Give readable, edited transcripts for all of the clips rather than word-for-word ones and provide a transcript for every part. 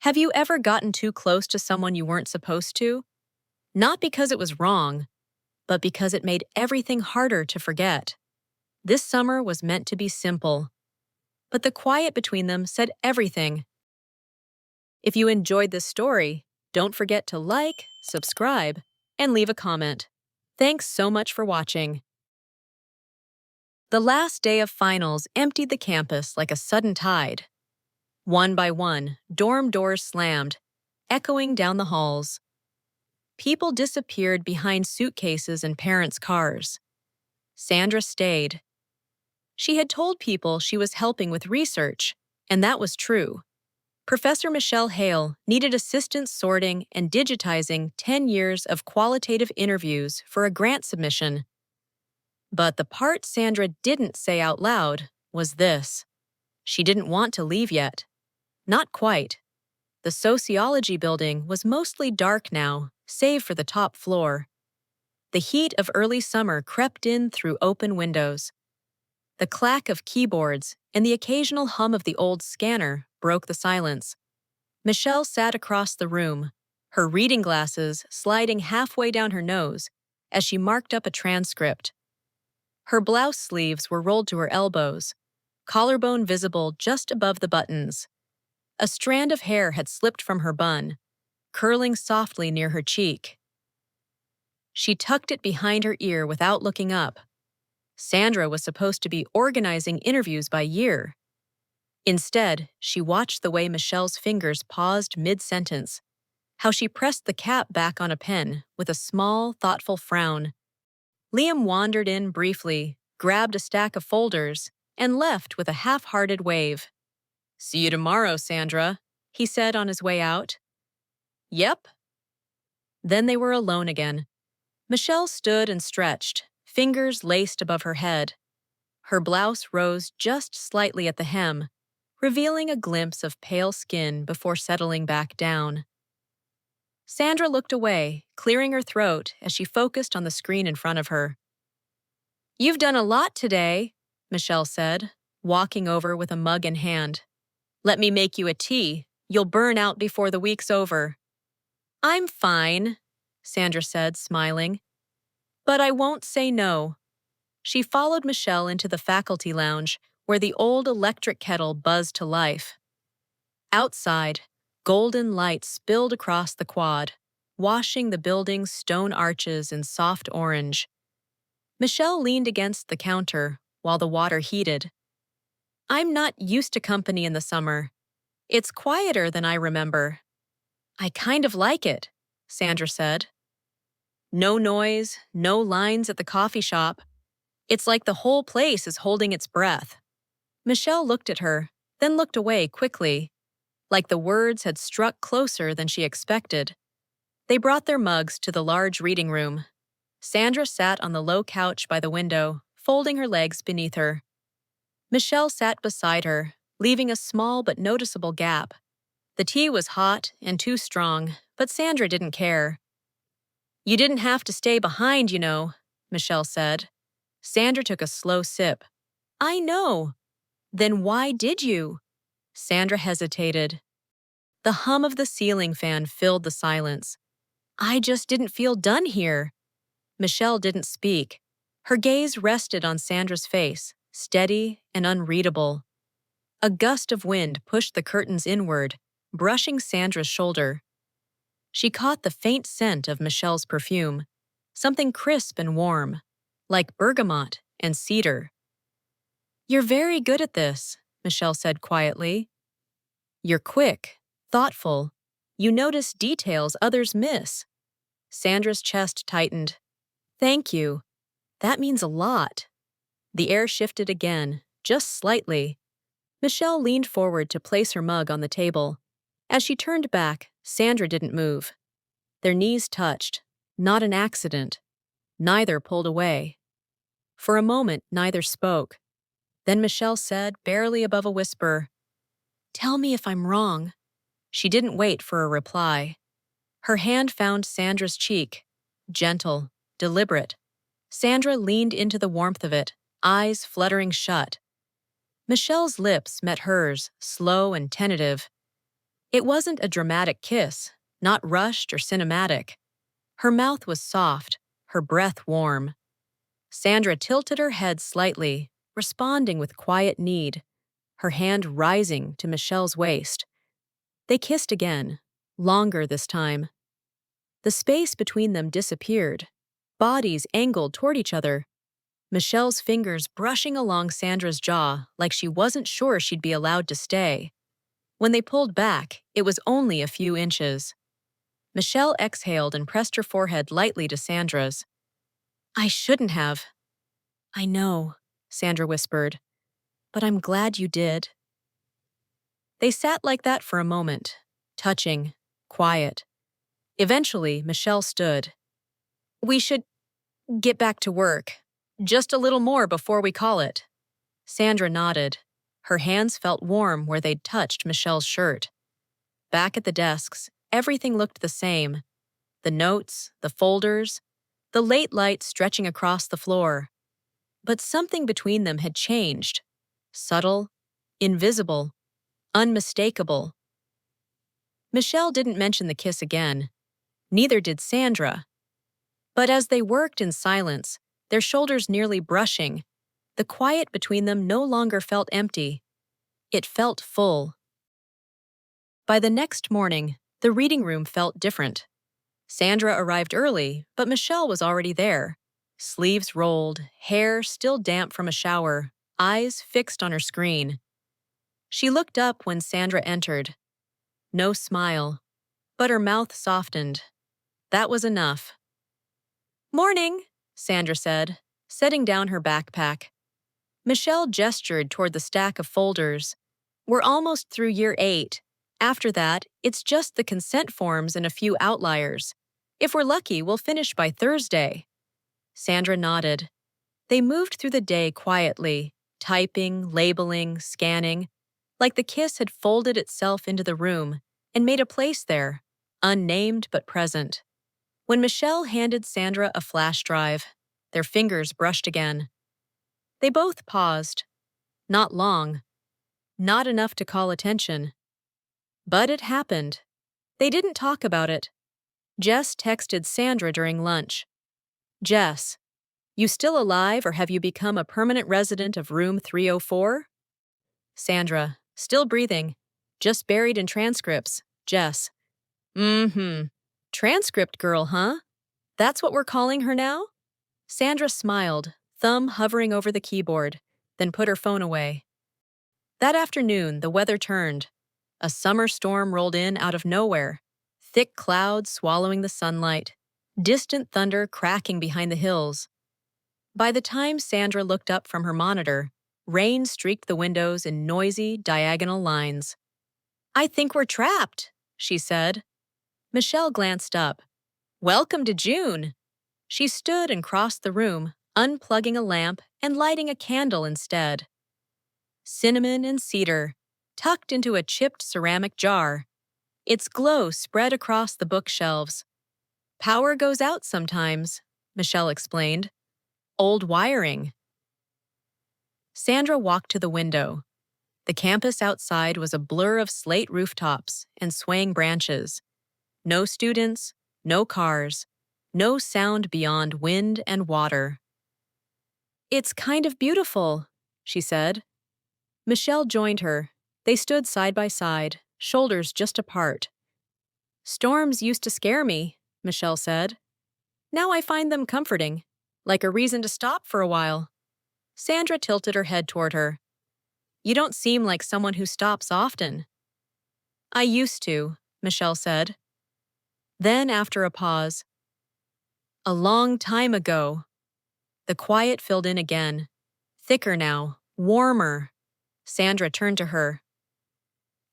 Have you ever gotten too close to someone you weren't supposed to? Not because it was wrong, but because it made everything harder to forget. This summer was meant to be simple, but the quiet between them said everything. If you enjoyed this story, don't forget to like, subscribe, and leave a comment. Thanks so much for watching. The last day of finals emptied the campus like a sudden tide. One by one, dorm doors slammed, echoing down the halls. People disappeared behind suitcases and parents' cars. Sandra stayed. She had told people she was helping with research, and that was true. Professor Michelle Hale needed assistance sorting and digitizing 10 years of qualitative interviews for a grant submission. But the part Sandra didn't say out loud was this. She didn't want to leave yet. Not quite. The sociology building was mostly dark now, save for the top floor. The heat of early summer crept in through open windows. The clack of keyboards and the occasional hum of the old scanner broke the silence. Michelle sat across the room, her reading glasses sliding halfway down her nose as she marked up a transcript. Her blouse sleeves were rolled to her elbows, collarbone visible just above the buttons. A strand of hair had slipped from her bun, curling softly near her cheek. She tucked it behind her ear without looking up. Sandra was supposed to be organizing interviews by year. Instead, she watched the way Michelle's fingers paused mid-sentence, how she pressed the cap back on a pen with a small, thoughtful frown. Liam wandered in briefly, grabbed a stack of folders, and left with a half-hearted wave. "See you tomorrow, Sandra," he said on his way out. "Yep." Then they were alone again. Michelle stood and stretched, fingers laced above her head. Her blouse rose just slightly at the hem, revealing a glimpse of pale skin before settling back down. Sandra looked away, clearing her throat as she focused on the screen in front of her. "You've done a lot today," Michelle said, walking over with a mug in hand. "Let me make you a tea. You'll burn out before the week's over." "I'm fine," Sandra said, smiling. "But I won't say no." She followed Michelle into the faculty lounge, where the old electric kettle buzzed to life. Outside, golden light spilled across the quad, washing the building's stone arches in soft orange. Michelle leaned against the counter while the water heated. "I'm not used to company in the summer. It's quieter than I remember." "I kind of like it," Sandra said. "No noise, no lines at the coffee shop. It's like the whole place is holding its breath." Michelle looked at her, then looked away quickly, like the words had struck closer than she expected. They brought their mugs to the large reading room. Sandra sat on the low couch by the window, folding her legs beneath her. Michelle sat beside her, leaving a small but noticeable gap. The tea was hot and too strong, but Sandra didn't care. "You didn't have to stay behind, you know," Michelle said. Sandra took a slow sip. "I know." "Then why did you?" Sandra hesitated. The hum of the ceiling fan filled the silence. "I just didn't feel done here." Michelle didn't speak. Her gaze rested on Sandra's face, steady and unreadable. A gust of wind pushed the curtains inward, brushing Sandra's shoulder. She caught the faint scent of Michelle's perfume, something crisp and warm, like bergamot and cedar. "You're very good at this," Michelle said quietly. "You're quick, thoughtful. You notice details others miss." Sandra's chest tightened. "Thank you. That means a lot." The air shifted again, just slightly. Michelle leaned forward to place her mug on the table. As she turned back, Sandra didn't move. Their knees touched. Not an accident. Neither pulled away. For a moment, neither spoke. Then Michelle said, barely above a whisper, "Tell me if I'm wrong." She didn't wait for a reply. Her hand found Sandra's cheek, gentle, deliberate. Sandra leaned into the warmth of it, eyes fluttering shut. Michelle's lips met hers, slow and tentative. It wasn't a dramatic kiss, not rushed or cinematic. Her mouth was soft, her breath warm. Sandra tilted her head slightly, responding with quiet need, her hand rising to Michelle's waist. They kissed again, longer this time. The space between them disappeared, bodies angled toward each other, Michelle's fingers brushing along Sandra's jaw like she wasn't sure she'd be allowed to stay. When they pulled back, it was only a few inches. Michelle exhaled and pressed her forehead lightly to Sandra's. I shouldn't have. I know, Sandra whispered, but I'm glad you did. They sat like that for a moment, touching, quiet. Eventually, Michelle stood. We should get back to work. Just a little more before we call it. Sandra nodded. Her hands felt warm where they'd touched Michelle's shirt. Back at the desks, everything looked the same. The notes, the folders, the late light stretching across the floor. But something between them had changed. Subtle, invisible, unmistakable. Michelle didn't mention the kiss again. Neither did Sandra. But as they worked in silence, their shoulders nearly brushing, the quiet between them no longer felt empty. It felt full. By the next morning, the reading room felt different. Sandra arrived early, but Michelle was already there. Sleeves rolled, hair still damp from a shower, eyes fixed on her screen. She looked up when Sandra entered. No smile, but her mouth softened. That was enough. Morning, Sandra said, setting down her backpack. Michelle gestured toward the stack of folders. We're almost through year 8. After that, it's just the consent forms and a few outliers. If we're lucky, we'll finish by Thursday. Sandra nodded. They moved through the day quietly, typing, labeling, scanning, like the kiss had folded itself into the room and made a place there, unnamed but present. When Michelle handed Sandra a flash drive, their fingers brushed again. They both paused. Not long. Not enough to call attention. But it happened. They didn't talk about it. Jess texted Sandra during lunch. Jess, you still alive or have you become a permanent resident of room 304? Sandra, still breathing. Just buried in transcripts. Jess. Transcript girl, huh? That's what we're calling her now? Sandra smiled, thumb hovering over the keyboard, then put her phone away. That afternoon, the weather turned. A summer storm rolled in out of nowhere, thick clouds swallowing the sunlight, distant thunder cracking behind the hills. By the time Sandra looked up from her monitor, rain streaked the windows in noisy, diagonal lines. I think we're trapped, she said. Michelle glanced up. Welcome to June. She stood and crossed the room, unplugging a lamp and lighting a candle instead. Cinnamon and cedar, tucked into a chipped ceramic jar. Its glow spread across the bookshelves. Power goes out sometimes, Michelle explained. Old wiring. Sandra walked to the window. The campus outside was a blur of slate rooftops and swaying branches. No students, no cars, no sound beyond wind and water. It's kind of beautiful, she said. Michelle joined her. They stood side by side, shoulders just apart. Storms used to scare me, Michelle said. Now I find them comforting, like a reason to stop for a while. Sandra tilted her head toward her. You don't seem like someone who stops often. I used to, Michelle said. Then, after a pause, a long time ago. The quiet filled in again, thicker now, warmer. Sandra turned to her.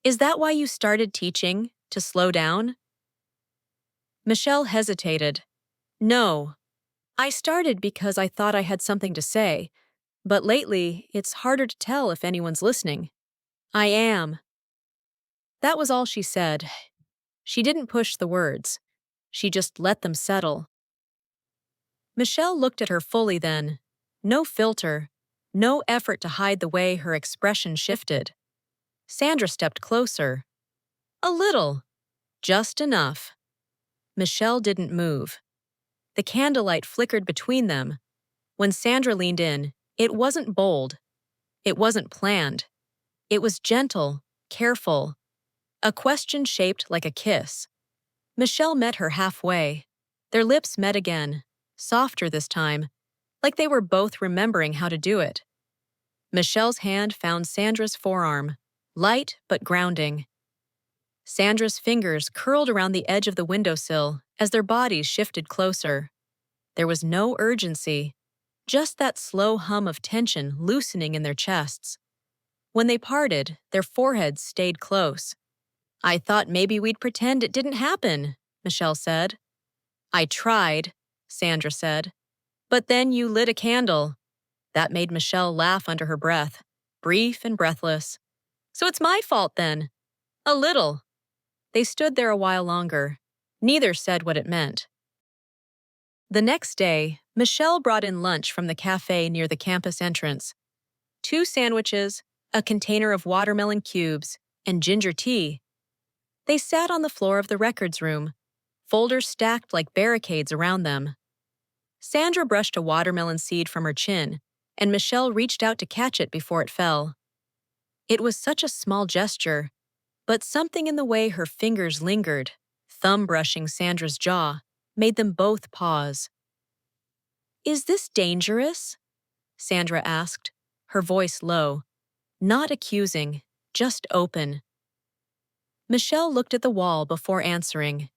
Is that why you started teaching, to slow down? Michelle hesitated. No. I started because I thought I had something to say, but lately it's harder to tell if anyone's listening. I am. That was all she said. She didn't push the words. She just let them settle. Michelle looked at her fully then. No filter, no effort to hide the way her expression shifted. Sandra stepped closer. A little. Just enough. Michelle didn't move. The candlelight flickered between them. When Sandra leaned in, it wasn't bold. It wasn't planned. It was gentle, careful. A question shaped like a kiss. Michelle met her halfway. Their lips met again, softer this time, like they were both remembering how to do it. Michelle's hand found Sandra's forearm, light but grounding. Sandra's fingers curled around the edge of the windowsill as their bodies shifted closer. There was no urgency, just that slow hum of tension loosening in their chests. When they parted, their foreheads stayed close. "I thought maybe we'd pretend it didn't happen," Michelle said. "I tried," Sandra said. "But then you lit a candle." That made Michelle laugh under her breath, brief and breathless. "So it's my fault then." "A little." They stood there a while longer. Neither said what it meant. The next day, Michelle brought in lunch from the cafe near the campus entrance. 2 sandwiches, a container of watermelon cubes, and ginger tea. They sat on the floor of the records room, folders stacked like barricades around them. Sandra brushed a watermelon seed from her chin, and Michelle reached out to catch it before it fell. It was such a small gesture, but something in the way her fingers lingered, thumb brushing Sandra's jaw, made them both pause. "Is this dangerous?" Sandra asked, her voice low, not accusing, just open. Michelle looked at the wall before answering.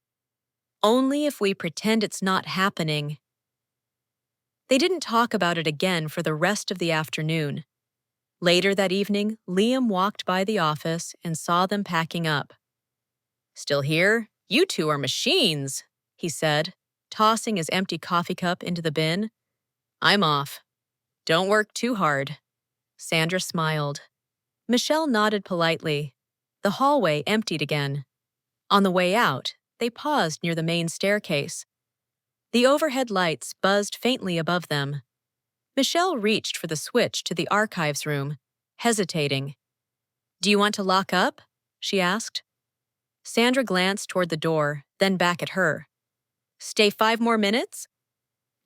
"Only if we pretend it's not happening." They didn't talk about it again for the rest of the afternoon. Later that evening, Liam walked by the office and saw them packing up. "Still here? You two are machines," he said, tossing his empty coffee cup into the bin. "I'm off. Don't work too hard." Sandra smiled. Michelle nodded politely. The hallway emptied again. On the way out, they paused near the main staircase. The overhead lights buzzed faintly above them. Michelle reached for the switch to the archives room, hesitating. "Do you want to lock up?" she asked. Sandra glanced toward the door, then back at her. "Stay 5 more minutes?"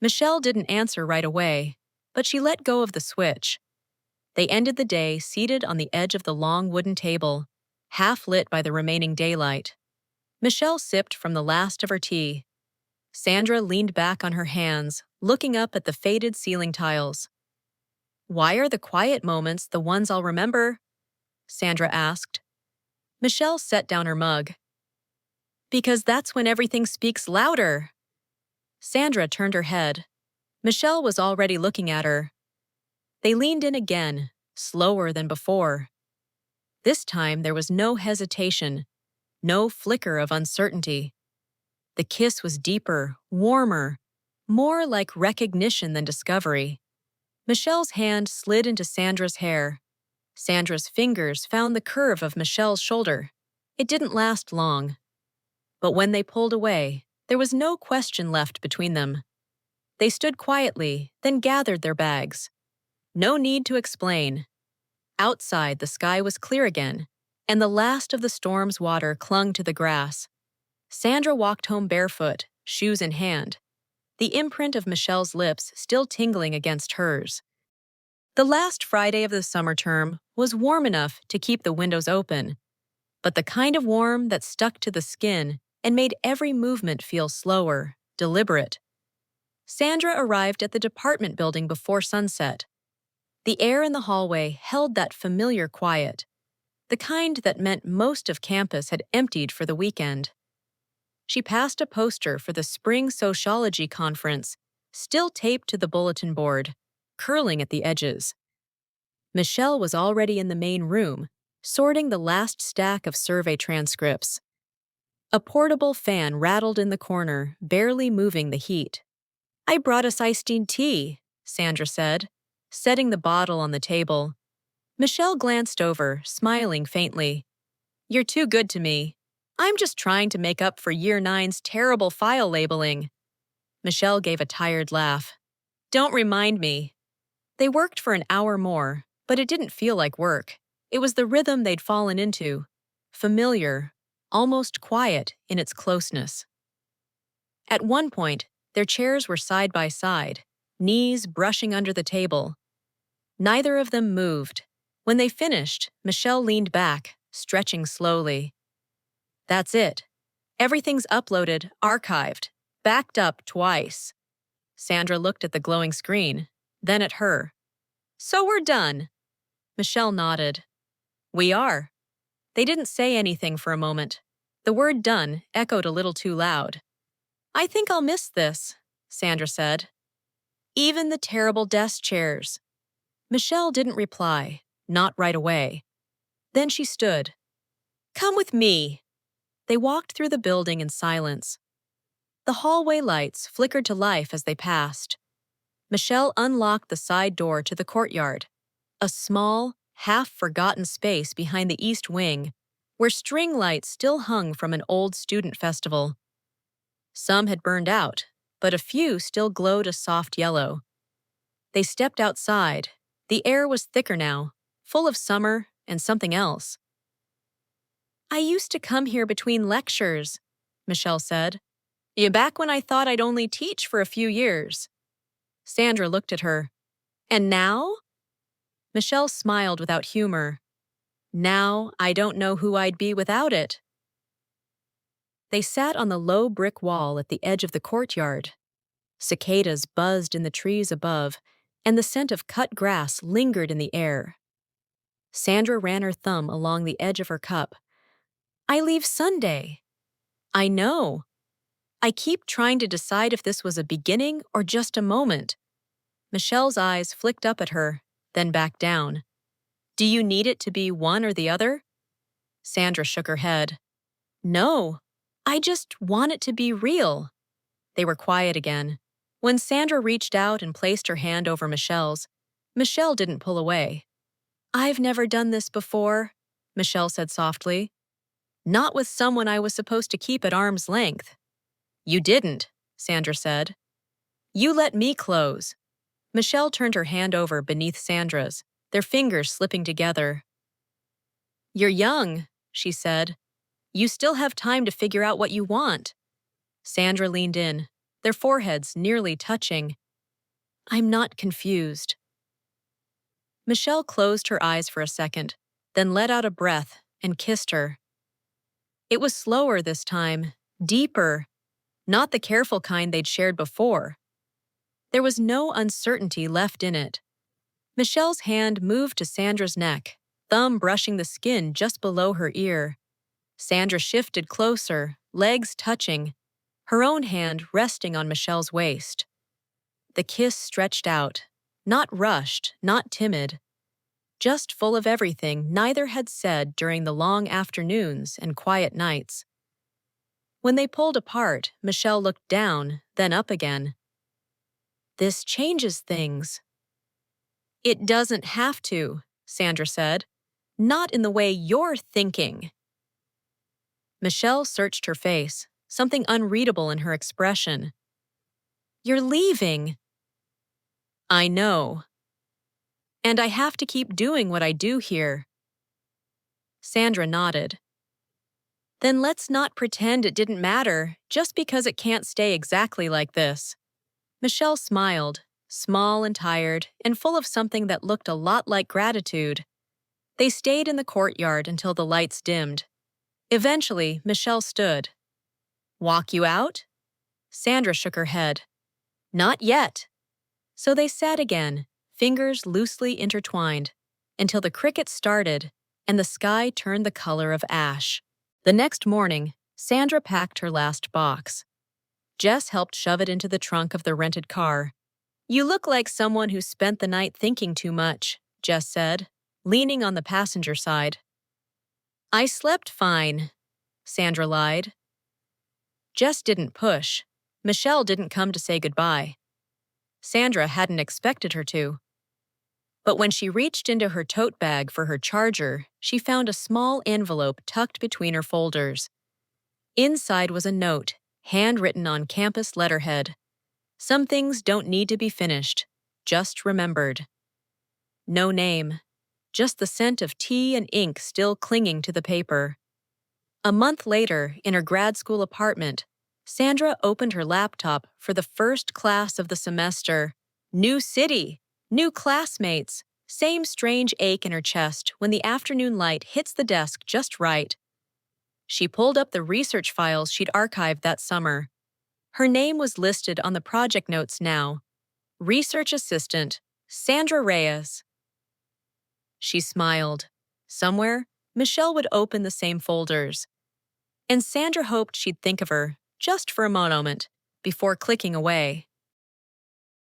Michelle didn't answer right away, but she let go of the switch. They ended the day seated on the edge of the long wooden table, half lit by the remaining daylight. Michelle sipped from the last of her tea. Sandra leaned back on her hands, looking up at the faded ceiling tiles. "Why are the quiet moments the ones I'll remember?" Sandra asked. Michelle set down her mug. "Because that's when everything speaks louder." Sandra turned her head. Michelle was already looking at her. They leaned in again, slower than before. This time there was no hesitation, no flicker of uncertainty. The kiss was deeper, warmer, more like recognition than discovery. Michelle's hand slid into Sandra's hair. Sandra's fingers found the curve of Michelle's shoulder. It didn't last long. But when they pulled away, there was no question left between them. They stood quietly, then gathered their bags. No need to explain. Outside, the sky was clear again, and the last of the storm's water clung to the grass. Sandra walked home barefoot, shoes in hand, the imprint of Michelle's lips still tingling against hers. The last Friday of the summer term was warm enough to keep the windows open, but the kind of warm that stuck to the skin and made every movement feel slower, deliberate. Sandra arrived at the department building before sunset. The air in the hallway held that familiar quiet, the kind that meant most of campus had emptied for the weekend. She passed a poster for the spring sociology conference, still taped to the bulletin board, curling at the edges. Michelle was already in the main room, sorting the last stack of survey transcripts. A portable fan rattled in the corner, barely moving the heat. "I brought us iced tea," Sandra said, setting the bottle on the table. Michelle glanced over, smiling faintly. "You're too good to me. I'm just trying to make up for Year 9's terrible file labeling." Michelle gave a tired laugh. "Don't remind me." They worked for an hour more, but it didn't feel like work. It was the rhythm they'd fallen into. Familiar, almost quiet in its closeness. At one point, their chairs were side by side, knees brushing under the table. Neither of them moved. When they finished, Michelle leaned back, stretching slowly. That's it. Everything's uploaded, archived, backed up twice. Sandra looked at the glowing screen, then at her. So we're done. Michelle nodded. We are. They didn't say anything for a moment. The word done echoed a little too loud. I think I'll miss this, Sandra said. Even the terrible desk chairs. Michelle didn't reply, not right away. Then she stood. Come with me. They walked through the building in silence. The hallway lights flickered to life as they passed. Michelle unlocked the side door to the courtyard, a small, half-forgotten space behind the east wing, where string lights still hung from an old student festival. Some had burned out, but a few still glowed a soft yellow. They stepped outside. The air was thicker now, full of summer and something else. I used to come here between lectures, Michelle said. Yeah, back when I thought I'd only teach for a few years. Sandra looked at her. And now? Michelle smiled without humor. Now I don't know who I'd be without it. They sat on the low brick wall at the edge of the courtyard. Cicadas buzzed in the trees above, and the scent of cut grass lingered in the air. Sandra ran her thumb along the edge of her cup. I leave Sunday. I know. I keep trying to decide if this was a beginning or just a moment. Michelle's eyes flicked up at her, then back down. Do you need it to be one or the other? Sandra shook her head. No, I just want it to be real. They were quiet again. When Sandra reached out and placed her hand over Michelle's, Michelle didn't pull away. I've never done this before, Michelle said softly. Not with someone I was supposed to keep at arm's length. You didn't, Sandra said. You let me close. Michelle turned her hand over beneath Sandra's, their fingers slipping together. You're young, she said. You still have time to figure out what you want. Sandra leaned in, their foreheads nearly touching. I'm not confused. Michelle closed her eyes for a second, then let out a breath and kissed her. It was slower this time, deeper, not the careful kind they'd shared before. There was no uncertainty left in it. Michelle's hand moved to Sandra's neck, thumb brushing the skin just below her ear. Sandra shifted closer, legs touching, her own hand resting on Michelle's waist. The kiss stretched out, not rushed, not timid, just full of everything neither had said during the long afternoons and quiet nights. When they pulled apart, Michelle looked down, then up again. This changes things. It doesn't have to, Sandra said. Not in the way you're thinking. Michelle searched her face, something unreadable in her expression. You're leaving. I know. And I have to keep doing what I do here. Sandra nodded. Then let's not pretend it didn't matter just because it can't stay exactly like this. Michelle smiled, small and tired, and full of something that looked a lot like gratitude. They stayed in the courtyard until the lights dimmed. Eventually, Michelle stood. Walk you out? Sandra shook her head. Not yet. So they sat again, fingers loosely intertwined, until the crickets started and the sky turned the color of ash. The next morning, Sandra packed her last box. Jess helped shove it into the trunk of the rented car. You look like someone who spent the night thinking too much, Jess said, leaning on the passenger side. I slept fine, Sandra lied. Jess didn't push. Michelle didn't come to say goodbye. Sandra hadn't expected her to. But when she reached into her tote bag for her charger, she found a small envelope tucked between her folders. Inside was a note, handwritten on campus letterhead. Some things don't need to be finished, just remembered. No name, just the scent of tea and ink still clinging to the paper. A month later, in her grad school apartment, Sandra opened her laptop for the first class of the semester. New city, new classmates, same strange ache in her chest when the afternoon light hits the desk just right. She pulled up the research files she'd archived that summer. Her name was listed on the project notes now. Research Assistant, Sandra Reyes. She smiled. Somewhere, Michelle would open the same folders. And Sandra hoped she'd think of her, just for a moment, before clicking away.